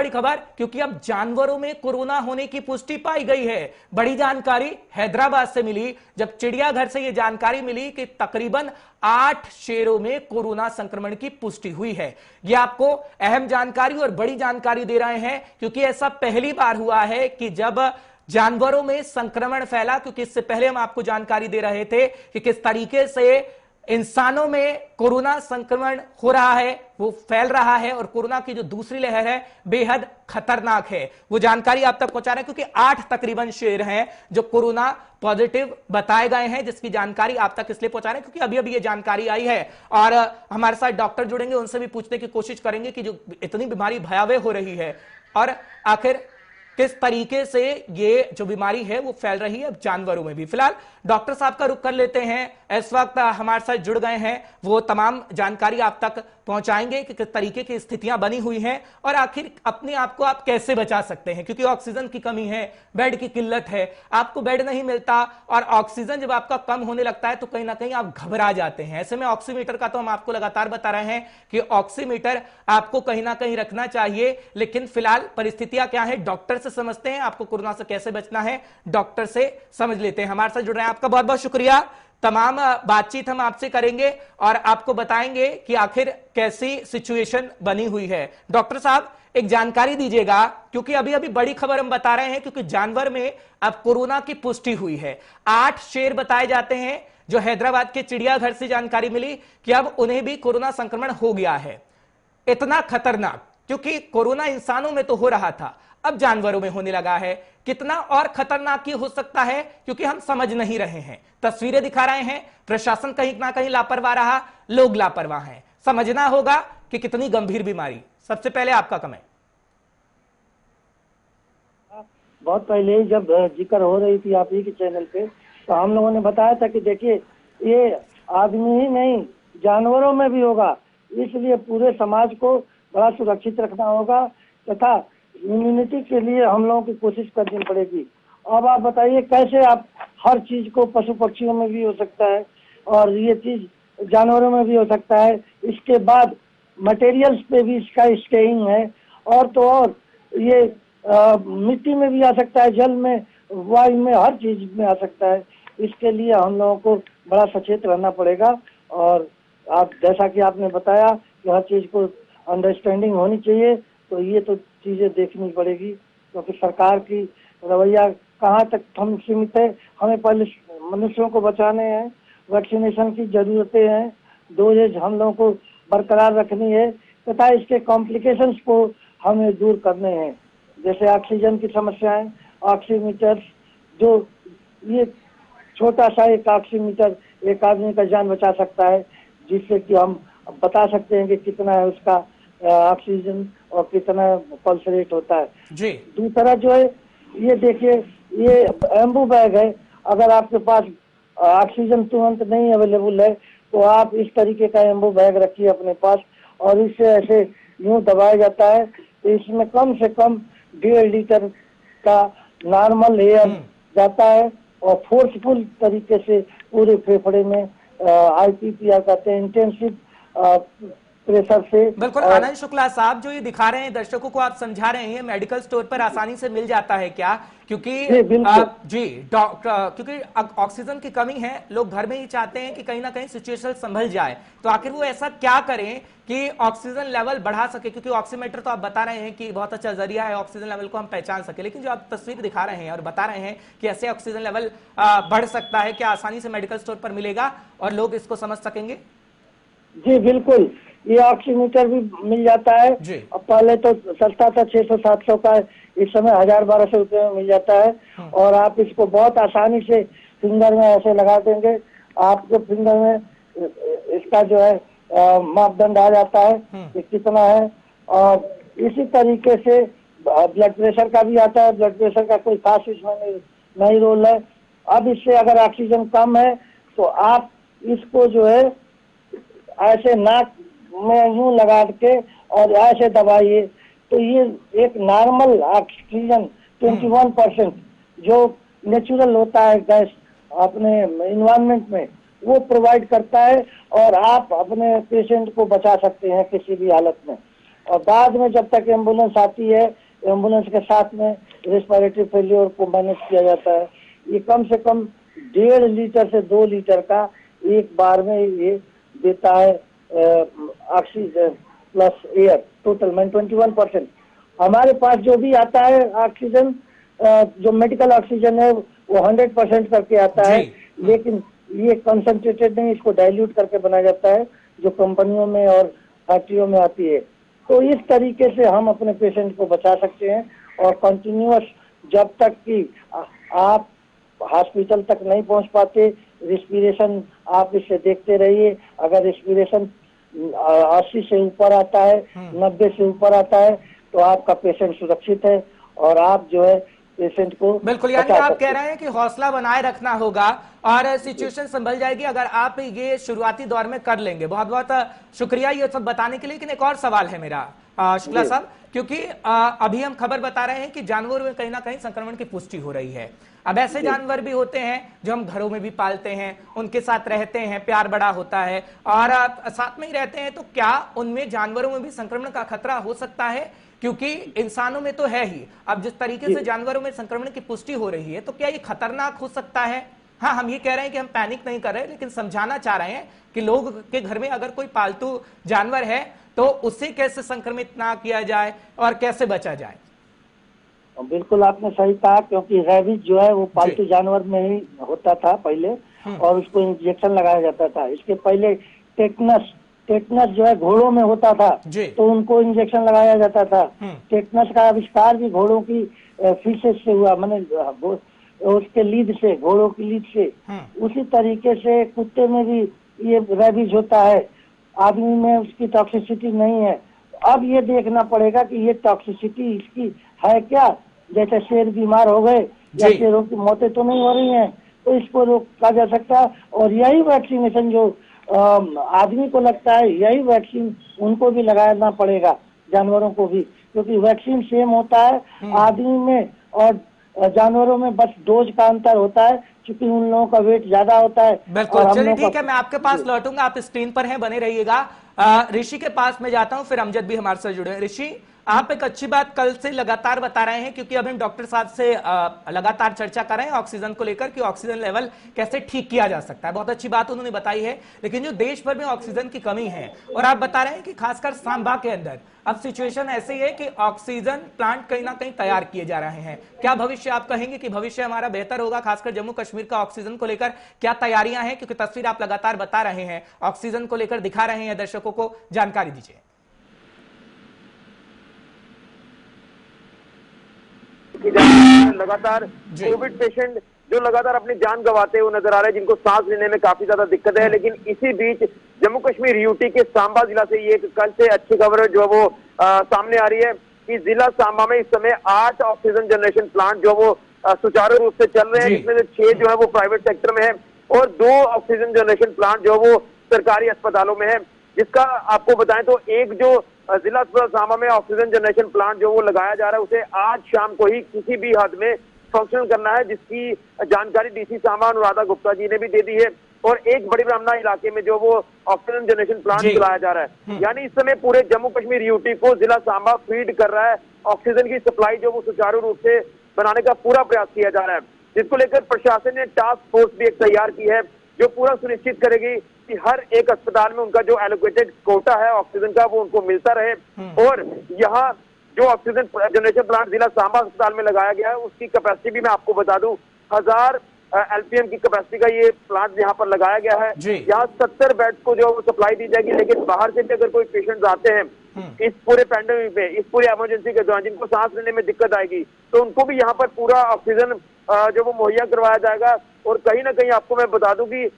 बड़ी खबर, क्योंकि अब जानवरों में कोरोना होने की पुष्टि पाई गई है। बड़ी जानकारी हैदराबाद से मिली, जब चिड़ियाघर से यह जानकारी मिली कि तकरीबन 8 शेरों में कोरोना संक्रमण की पुष्टि हुई है। यह आपको अहम जानकारी और बड़ी जानकारी दे रहे हैं, क्योंकि ऐसा पहली बार हुआ है कि जब जानवरों में संक्रमण फैला, क्योंकि इससे पहले हम आपको जानकारी दे रहे थे कि किस तरीके से इंसानों में कोरोना संक्रमण हो रहा है, वो फैल रहा है, और कोरोना की जो दूसरी लहर है बेहद खतरनाक है। वो जानकारी आप तक पहुंचा रहे हैं, क्योंकि 8 तकरीबन शेर हैं जो कोरोना पॉजिटिव बताए गए हैं, जिसकी जानकारी आप तक इसलिए पहुंचा रहे हैं क्योंकि अभी अभी ये जानकारी आई है। और हमारे साथ डॉक्टर जुड़ेंगे, उनसे भी पूछने की कोशिश करेंगे कि जो इतनी बीमारी भयावह हो रही है और आखिर किस तरीके से ये जो बीमारी है वो फैल रही है जानवरों में भी। फिलहाल डॉक्टर साहब का रुख कर लेते हैं। इस वक्त हमारे साथ जुड़ गए हैं, वो तमाम जानकारी आप तक पहुंचाएंगे कि किस तरीके की स्थितियां बनी हुई हैं और आखिर अपने आप को आप कैसे बचा सकते हैं, क्योंकि ऑक्सीजन की कमी है, बेड की किल्लत है, आपको बेड नहीं मिलता और ऑक्सीजन जब आपका कम होने लगता है तो कहीं ना कहीं आप घबरा जाते हैं। ऐसे में ऑक्सीमीटर का तो हम आपको लगातार बता रहे हैं कि ऑक्सीमीटर आपको कहीं ना कहीं रखना चाहिए, लेकिन फिलहाल परिस्थितियां क्या है डॉक्टर से समझते हैं। आपको कोरोना से कैसे बचना है डॉक्टर से समझ लेते हैं। हमारे साथ जुड़ रहे हैं, आपका बहुत बहुत शुक्रिया। तमाम बातचीत हम आपसे करेंगे और आपको बताएंगे कि आखिर कैसी सिचुएशन बनी हुई है। डॉक्टर साहब एक जानकारी दीजिएगा, क्योंकि अभी अभी बड़ी खबर हम बता रहे हैं, क्योंकि जानवर में अब कोरोना की पुष्टि हुई है। 8 शेर बताए जाते हैं, जो हैदराबाद के चिड़ियाघर से जानकारी मिली कि अब उन्हें भी कोरोना संक्रमण हो गया है। इतना खतरनाक, क्योंकि कोरोना इंसानों में तो हो रहा था, अब जानवरों में होने लगा है। कितना और खतरनाक ये हो सकता है, क्योंकि हम समझ नहीं रहे हैं। तस्वीरें दिखा रहे हैं, प्रशासन कहीं ना कहीं लापरवाह रहा, लोग लापरवाह हैं। समझना होगा कि कितनी गंभीर बीमारी। सबसे पहले आपका कमेंट। बहुत पहले जब जिक्र हो रही थी आप ही के चैनल पे, तो हम लोगों ने बताया था कि देखिए ये आदमी ही नहीं जानवरों में भी होगा, इसलिए पूरे समाज को बड़ा सुरक्षित रखना होगा तथा इम्यूनिटी के लिए हम लोगों की कोशिश करनी पड़ेगी। अब आप बताइए कैसे आप हर चीज को, पशु पक्षियों में भी हो सकता है और ये चीज जानवरों में भी हो सकता है। इसके बाद मटेरियल्स पे भी इसका स्टेइंग है, और तो और ये मिट्टी में भी आ सकता है, जल में, वायु में, हर चीज में आ सकता है। इसके लिए हम लोगों को बड़ा सचेत रहना पड़ेगा। और आप जैसा कि आपने बताया कि हर चीज को अंडरस्टैंडिंग होनी चाहिए, तो ये तो चीजें देखनी पड़ेगी, क्योंकि सरकार की रवैया कहाँ तक हम सीमित है। हमें पहले मनुष्यों को बचाने हैं, वैक्सीनेशन की जरूरतें हैं, डोजेज हम लोगों को बरकरार रखनी है तथा इसके कॉम्प्लिकेशंस को हमें दूर करने हैं, जैसे ऑक्सीजन की समस्याएं, ऑक्सीमीटर, जो ये छोटा सा एक ऑक्सीमीटर एक आदमी का जान बचा सकता है, जिससे कि हम बता सकते हैं कि कितना है उसका ऑक्सीजन और कितना पल्स रेट होता है जी। दूसरा जो है ये देखिए, ये एम्बू बैग है। अगर आपके पास ऑक्सीजन तुरंत नहीं अवेलेबल है तो आप इस तरीके का एम्बू बैग रखिए अपने पास, और इससे ऐसे यूं दबाया जाता है तो इसमें कम से कम 1.5 लीटर का नॉर्मल एयर जाता है और फोर्सफुल तरीके से पूरे फेफड़े में IPPR कहते हैं, इंटेंसिव प्रेशर से। बिल्कुल आनंद शुक्ला साहब, जो ये दिखा रहे हैं दर्शकों को, आप समझा रहे हैं मेडिकल स्टोर पर आसानी से मिल जाता है क्या? क्योंकि क्योंकि ऑक्सीजन की कमी है, लोग घर में ही चाहते हैं कि कहीं ना कहीं सिचुएशन संभल जाए, तो आखिर वो ऐसा क्या करें कि ऑक्सीजन लेवल बढ़ा सके? क्योंकि ऑक्सीमीटर तो आप बता रहे हैं कि बहुत अच्छा जरिया है ऑक्सीजन लेवल को हम पहचान सके, लेकिन जो आप तस्वीर दिखा रहे हैं और बता रहे हैं कि ऐसे ऑक्सीजन लेवल बढ़ सकता है, क्या आसानी से मेडिकल स्टोर पर मिलेगा और लोग इसको समझ सकेंगे? जी बिल्कुल, ये ऑक्सीमीटर भी मिल जाता है। अब पहले तो सस्ता था, 600-700 का, इस समय 1000-1200 रुपये में मिल जाता है। और आप इसको बहुत आसानी से फिंगर में ऐसे लगा देंगे, आपके फिंगर में इसका जो है मापदंड आ जाता है कि कितना है। और इसी तरीके से ब्लड प्रेशर का भी आता है। ब्लड प्रेशर का कोई खास इसमें नहीं रोल है। अब इससे अगर ऑक्सीजन कम है तो आप इसको जो है ऐसे नाक में यूं लगा के और ऐसे दबाइए, तो ये एक नॉर्मल ऑक्सीजन 21% जो नेचुरल होता है गैस अपने इन्वायरमेंट में, वो प्रोवाइड करता है और आप अपने पेशेंट को बचा सकते हैं किसी भी हालत में। और बाद में जब तक एम्बुलेंस आती है, एम्बुलेंस के साथ में रेस्पिरेटरी फेलियर को मैनेज किया जाता है। ये कम से कम 1.5 लीटर से 2 लीटर का एक बार में ये देता है ऑक्सीजन प्लस एयर, टोटल में 21%। हमारे पास जो भी आता है ऑक्सीजन, जो मेडिकल ऑक्सीजन है वो 100% करके आता है, लेकिन ये कंसंट्रेटेड नहीं, इसको डाइल्यूट करके बनाया जाता है जो कंपनियों में और फैक्ट्रियों में आती है। तो इस तरीके से हम अपने पेशेंट को बचा सकते हैं। और कंटिन्यूअस जब तक कि आप हॉस्पिटल तक नहीं पहुंच पाते, रिस्पिरेशन आप इससे देखते रहिए। अगर रिस्पिरेशन 80 से ऊपर आता है, 90 से ऊपर आता है, तो आपका पेशेंट सुरक्षित है और आप जो है पेशेंट को बिल्कुल, यानी आप कह रहे हैं कि हौसला बनाए रखना होगा और सिचुएशन संभल जाएगी अगर आप ये शुरुआती दौर में कर लेंगे। बहुत बहुत शुक्रिया ये सब बताने के लिए। लेकिन एक और सवाल है मेरा शुक्ला साहब, क्योंकि अभी हम खबर बता रहे हैं कि जानवरों में कहीं ना कहीं संक्रमण की पुष्टि हो रही है। अब ऐसे जानवर भी होते हैं जो हम घरों में भी पालते हैं, उनके साथ रहते हैं, प्यार बड़ा होता है और साथ में ही रहते हैं, तो क्या उनमें जानवरों में भी संक्रमण का खतरा हो सकता है? क्योंकि इंसानों में तो है ही, अब जिस तरीके से जानवरों में संक्रमण की पुष्टि हो रही है, तो क्या ये खतरनाक हो सकता है? हाँ, हम ये कह रहे हैं कि हम पैनिक नहीं कर रहे, लेकिन समझाना चाह रहे हैं कि लोग के घर में अगर कोई पालतू जानवर है तो उससे कैसे संक्रमित ना किया जाए और कैसे बचा जाए। बिल्कुल आपने सही कहा, क्योंकि रेबीज जो है वो पालतू जानवर में ही होता था पहले और उसको इंजेक्शन लगाया जाता था। इसके पहले टेटनस जो है घोड़ों में होता था, तो उनको इंजेक्शन लगाया जाता था। टेटनस का आविष्कार भी घोड़ों की फीसेस से हुआ, माने उसके लीद से, घोड़ों की लीद से। उसी तरीके से कुत्ते में भी ये रेबीज होता है, आदमी में उसकी टॉक्सिसिटी नहीं है। अब ये देखना पड़ेगा कि ये टॉक्सिसिटी इसकी है क्या। जैसे शेर बीमार हो गए या शेरों की मौतें तो नहीं हो रही हैं, तो इसको रोका जा सकता है। और यही वैक्सीनेशन जो आदमी को लगता है, यही वैक्सीन उनको भी लगाना पड़ेगा, जानवरों को भी, क्योंकि वैक्सीन सेम होता है आदमी में और जानवरों में, बस डोज का अंतर होता है, क्योंकि उन लोगों का वेट ज्यादा होता है। बिल्कुल, चलिए ठीक है, मैं आपके पास लौटूंगा, आप स्क्रीन पर हैं, बने रहिएगा। ऋषि के पास में जाता हूं, फिर अमजद भी हमारे साथ जुड़े हैं। ऋषि, आप एक अच्छी बात कल से लगातार बता रहे हैं, क्योंकि अब हम डॉक्टर साहब से लगातार चर्चा कर रहे हैं ऑक्सीजन को लेकर कि ऑक्सीजन लेवल कैसे ठीक किया जा सकता है। बहुत अच्छी बात उन्होंने बताई है, लेकिन जो देश भर में ऑक्सीजन की कमी है और आप बता रहे हैं कि खासकर सांबा के अंदर अब सिचुएशन ऐसी है कि ऑक्सीजन प्लांट कहीं ना कहीं तैयार किए जा रहे हैं। क्या भविष्य, आप कहेंगे कि भविष्य हमारा बेहतर होगा खासकर जम्मू कश्मीर का ऑक्सीजन को लेकर? क्या तैयारियां हैं? क्योंकि तस्वीर आप लगातार बता रहे हैं, ऑक्सीजन को लेकर दिखा रहे हैं, दर्शकों को जानकारी दीजिए। लगातार कोविड पेशेंट जो लगातार अपनी जान गंवाते हुए नजर आ रहे हैं, जिनको सांस लेने में काफी ज्यादा दिक्कत है। लेकिन इसी बीच जम्मू कश्मीर यूटी के सांबा जिला से ये कल से अच्छी खबर जो है वो सामने आ रही है कि जिला सांबा में इस समय 8 ऑक्सीजन जनरेशन प्लांट जो वो सुचारू रूप से चल रहे हैं, जिसमें से 6 जो है वो प्राइवेट सेक्टर में है और 2 ऑक्सीजन जनरेशन प्लांट जो वो सरकारी अस्पतालों में है। जिसका आपको बताएं तो एक जो जिला अस्पताल सांबा में ऑक्सीजन जनरेशन प्लांट जो वो लगाया जा रहा है, उसे आज शाम को ही किसी भी हद में फंक्शन करना है, जिसकी जानकारी डीसी सांबा अनुराधा गुप्ता जी ने भी दे दी है। और एक बड़ी ब्राह्मणा इलाके में जो वो ऑक्सीजन जनरेशन प्लांट चलाया जा रहा है, यानी इस समय पूरे जम्मू कश्मीर यूटी को जिला सांबा फीड कर रहा है। ऑक्सीजन की सप्लाई जो वो सुचारू रूप से बनाने का पूरा प्रयास किया जा रहा है, जिसको लेकर प्रशासन ने टास्क फोर्स भी एक तैयार की है, जो पूरा सुनिश्चित करेगी कि हर एक अस्पताल में उनका जो एलोकेटेड कोटा है ऑक्सीजन का वो उनको मिलता रहे। और यहाँ जो ऑक्सीजन जनरेशन प्लांट जिला सांबा अस्पताल में लगाया गया है, उसकी कैपेसिटी भी मैं आपको बता दूं, 1000 एलपीएम की कैपेसिटी का ये प्लांट यहाँ पर लगाया गया है। यहाँ 70 बेड्स को जो सप्लाई दी जाएगी। लेकिन बाहर से भी अगर कोई पेशेंट आते हैं इस पूरे पैंडेमिक में, इस पूरी इमरजेंसी के दौरान, जिनको सांस लेने में दिक्कत आएगी, तो उनको भी यहाँ पर पूरा ऑक्सीजन जो वो मुहैया करवाया जाएगा। और कहीं ना कहीं आपको मैं बता दूं कि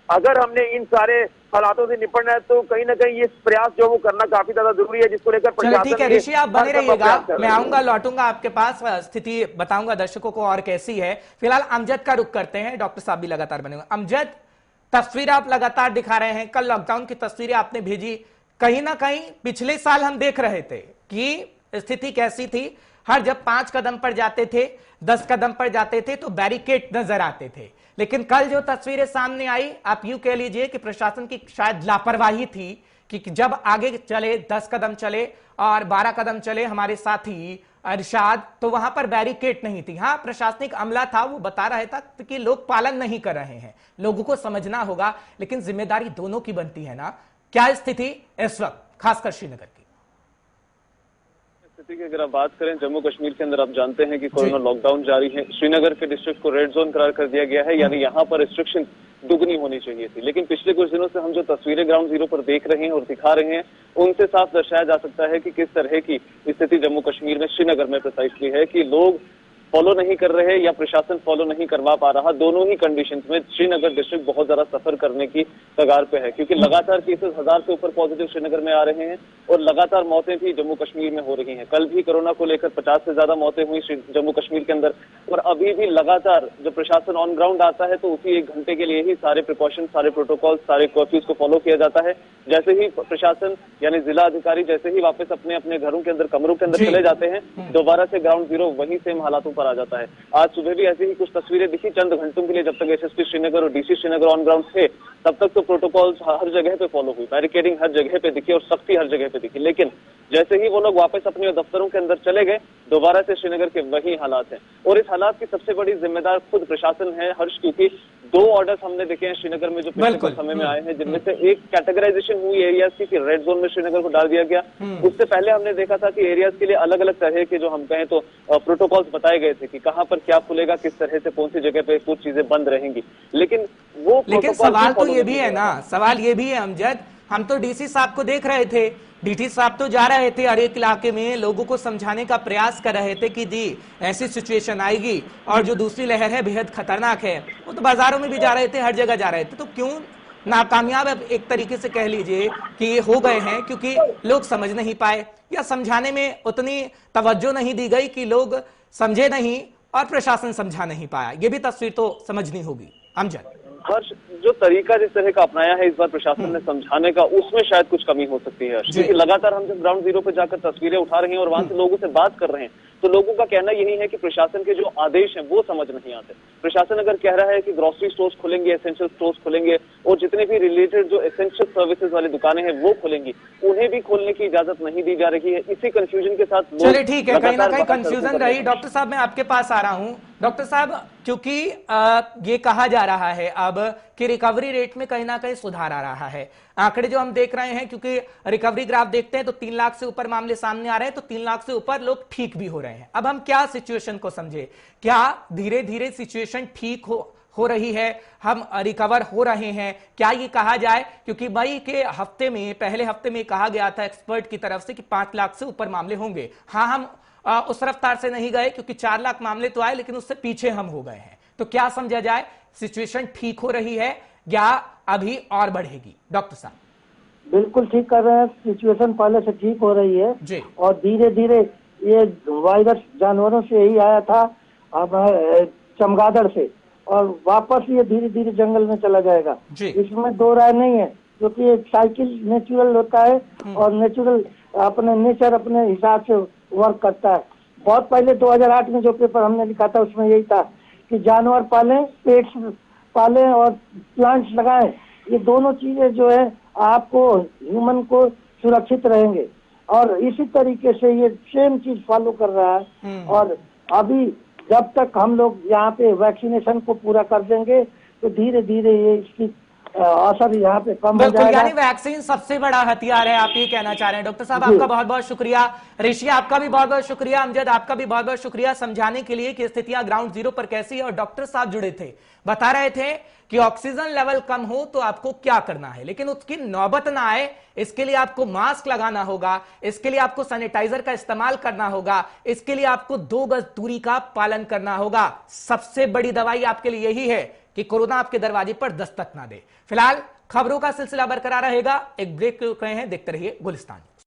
अगर हमने इन सारे हालातों से निपटना है तो कहीं ना कहीं ये प्रयास जो वो करना काफी ज्यादा जरूरी है, जिसको लेकर प्रशासन। ठीक है ऋषि, आप बने रहिएगा, मैं आऊंगा, लौटूंगा आपके पास, स्थिति बताऊंगा दर्शकों को और कैसी है। फिलहाल अमजद का रुख करते हैं, डॉक्टर साहब भी लगातार बने हुए। अमजद, तस्वीर आप लगातार दिखा रहे हैं, कल लॉकडाउन की तस्वीरें आपने भेजी, कहीं ना कहीं पिछले साल हम देख रहे थे कि स्थिति कैसी थी। हर जब 5 कदम पर जाते थे, 10 कदम पर जाते थे तो बैरिकेड नजर आते थे। लेकिन कल जो तस्वीरें सामने आई, आप यूं कह लीजिए कि प्रशासन की शायद लापरवाही थी कि जब आगे चले 10 कदम चले और 12 कदम चले हमारे साथी अरशाद, तो वहां पर बैरिकेड नहीं थी। हाँ, प्रशासनिक अमला था, वो बता रहा था कि लोग पालन नहीं कर रहे हैं, लोगों को समझना होगा, लेकिन जिम्मेदारी दोनों की बनती है ना। क्या स्थिति इस वक्त खासकर श्रीनगर की? स्थिति की अगर आप बात करें जम्मू कश्मीर के अंदर, आप जानते हैं कि कोरोना लॉकडाउन जारी है। श्रीनगर के डिस्ट्रिक्ट को रेड जोन करार कर दिया गया है, यानी यहाँ पर रिस्ट्रिक्शन दुगनी होनी चाहिए थी। लेकिन पिछले कुछ दिनों से हम जो तस्वीरें ग्राउंड जीरो पर देख रहे हैं और दिखा रहे हैं, उनसे साफ दर्शाया जा सकता है कि किस तरह की स्थिति जम्मू कश्मीर में, श्रीनगर में प्रिसाइसली है, कि लोग फॉलो नहीं कर रहे या प्रशासन फॉलो नहीं करवा पा रहा। दोनों ही कंडीशंस में श्रीनगर डिस्ट्रिक्ट बहुत ज्यादा सफर करने की कगार पे है, क्योंकि लगातार केसेस 1000 से ऊपर पॉजिटिव श्रीनगर में आ रहे हैं और लगातार मौतें भी जम्मू कश्मीर में हो रही हैं। कल भी कोरोना को लेकर 50 से ज्यादा मौतें हुई जम्मू कश्मीर के अंदर, और अभी भी लगातार जब प्रशासन ऑन ग्राउंड आता है तो उसी 1 घंटे के लिए ही सारे प्रिकॉशन, सारे प्रोटोकॉल, सारे कर्फ्यूज को फॉलो किया जाता है। जैसे ही प्रशासन यानी जिला अधिकारी जैसे ही वापस अपने अपने घरों के अंदर, कमरों के अंदर चले जाते हैं, दोबारा से ग्राउंड जीरो वही सेम हालातों पर आ जाता है। आज सुबह भी ऐसी ही कुछ तस्वीरें दिखी चंद घंटों के लिए, जब तक एसएसपी श्रीनगर और डीसी श्रीनगर ऑन ग्राउंड थे तब तक तो प्रोटोकॉल्स हर जगह पे फॉलो हुई, बैरिकेडिंग हर जगह पे दिखी और सख्ती हर जगह पे दिखी। लेकिन जैसे ही वो लोग वापस अपने दफ्तरों के अंदर चले गए, दोबारा से श्रीनगर के वही हालात हैं। और इस हालात की सबसे बड़ी जिम्मेदार खुद प्रशासन है हर्ष, क्योंकि 2 ऑर्डर्स हमने देखे हैं श्रीनगर में जो पिछले कुछ समय में आए हैं, जिनमें से एक कैटेगराइजेशन हुई एरियाज की, रेड जोन में श्रीनगर को डाल दिया गया। उससे पहले हमने देखा था कि एरियाज के लिए अलग अलग तरह के, जो हम कहें तो प्रोटोकॉल्स बताए गए थे कि कहां पर क्या खुलेगा, किस तरह से कौन सी जगह पे कुछ चीजें बंद रहेंगी। लेकिन सवाल तो ये भी है ना, सवाल ये भी है अमजद, हम तो डीसी साहब को देख रहे थे, डीटी साहब तो जा रहे थे हर एक इलाके में, लोगों को समझाने का प्रयास कर रहे थे कि जी ऐसी सिचुएशन आएगी और जो दूसरी लहर है बेहद खतरनाक है। वो तो बाजारों में भी जा रहे थे, हर जगह जा रहे थे। तो क्यों नाकामयाब एक तरीके से कह लीजिए कि हो गए हैं? क्योंकि लोग समझ नहीं पाए या समझाने में उतनी तवज्जो नहीं दी गई कि लोग समझे नहीं और प्रशासन समझा नहीं पाया। ये भी तस्वीर तो समझनी होगी अमजद। हर्ष, जो तरीका जिस तरह का अपनाया है इस बार प्रशासन ने समझाने का, उसमें शायद कुछ कमी हो सकती है, क्योंकि लगातार हम जब ग्राउंड जीरो पर जाकर तस्वीरें उठा रहे हैं और वहां से लोगों से बात कर रहे हैं, तो लोगों का कहना यही है कि प्रशासन के जो आदेश हैं वो समझ नहीं आते। प्रशासन अगर कह रहा है कि ग्रोसरी स्टोर्स खुलेंगे, एसेंशियल स्टोर्स खुलेंगे और जितने भी रिलेटेड जो एसेंशियल सर्विसेज वाली दुकानें हैं वो खुलेंगी, उन्हें भी खोलने की इजाजत नहीं दी जा रही है। इसी कंफ्यूजन के साथ चलिए ठीक है, कहीं ना कहीं कंफ्यूजन रही। डॉक्टर साहब मैं आपके पास आ रहा हूं। डॉक्टर साहब, क्योंकि ये कहा जा रहा है अब कि रिकवरी रेट में कहीं ना कहीं सुधार आ रहा है, आंकड़े जो हम देख रहे हैं, क्योंकि रिकवरी ग्राफ देखते हैं तो 3 लाख से ऊपर मामले सामने आ रहे हैं, तो 3 लाख से ऊपर लोग ठीक भी हो रहे हैं। अब हम क्या सिचुएशन को समझे, क्या धीरे धीरे सिचुएशन ठीक हो रही है, हम रिकवर हो रहे हैं, क्या ये कहा जाए? क्योंकि मई के हफ्ते में, पहले हफ्ते में कहा गया था एक्सपर्ट की तरफ से कि 5 लाख से ऊपर मामले होंगे। हाँ, हम उस रफ्तार से नहीं गए क्योंकि 4 लाख मामले तो आए, लेकिन उससे पीछे हम हो गए हैं। तो क्या समझा जाए, सिचुएशन ठीक हो रही है या अभी और बढ़ेगी? डॉक्टर साहब बिल्कुल ठीक कर रहे हैं, सिचुएशन पहले से ठीक हो रही है जी। और धीरे धीरे ये वायरस जानवरों से ही आया था, अब चमगादड़ से, और वापस ये धीरे धीरे जंगल में चला जाएगा, इसमें 2 राय नहीं है, क्योंकि एक साइकिल नेचुरल होता है और नेचुरल अपने नेचर अपने हिसाब से वर्क करता है। बहुत पहले 2008 में जो पेपर हमने लिखा था उसमें यही था कि जानवर पालें, पेट्स पालें और प्लांट्स लगाएं, ये दोनों चीजें जो है आपको ह्यूमन को सुरक्षित रहेंगे। और इसी तरीके से ये सेम चीज फॉलो कर रहा है। और अभी जब तक हम लोग यहाँ पे वैक्सीनेशन को पूरा कर देंगे तो धीरे धीरे ये इसकी असर यहाँ पे कम हो जाएगा। यानी वैक्सीन सबसे बड़ा हथियार है, आप ये कहना चाह रहे हैं। डॉक्टर साहब आपका बहुत बहुत शुक्रिया, ऋषि आपका भी बहुत बहुत शुक्रिया, अमजद आपका भी बहुत बहुत शुक्रिया समझाने के लिए कि स्थितियां ग्राउंड जीरो पर कैसी है। और डॉक्टर साहब जुड़े थे, बता रहे थे कि ऑक्सीजन लेवल कम हो तो आपको क्या करना है, लेकिन उसकी नौबत ना आए इसके लिए आपको मास्क लगाना होगा, इसके लिए आपको सैनिटाइजर का इस्तेमाल करना होगा, इसके लिए आपको 2 गज दूरी का पालन करना होगा। सबसे बड़ी दवाई आपके लिए यही है कि कोरोना आपके दरवाजे पर दस्तक ना दे। फिलहाल खबरों का सिलसिला बरकरार रहेगा, एक ब्रेक रुक रहे हैं, देखते रहिए गुलिस्तान।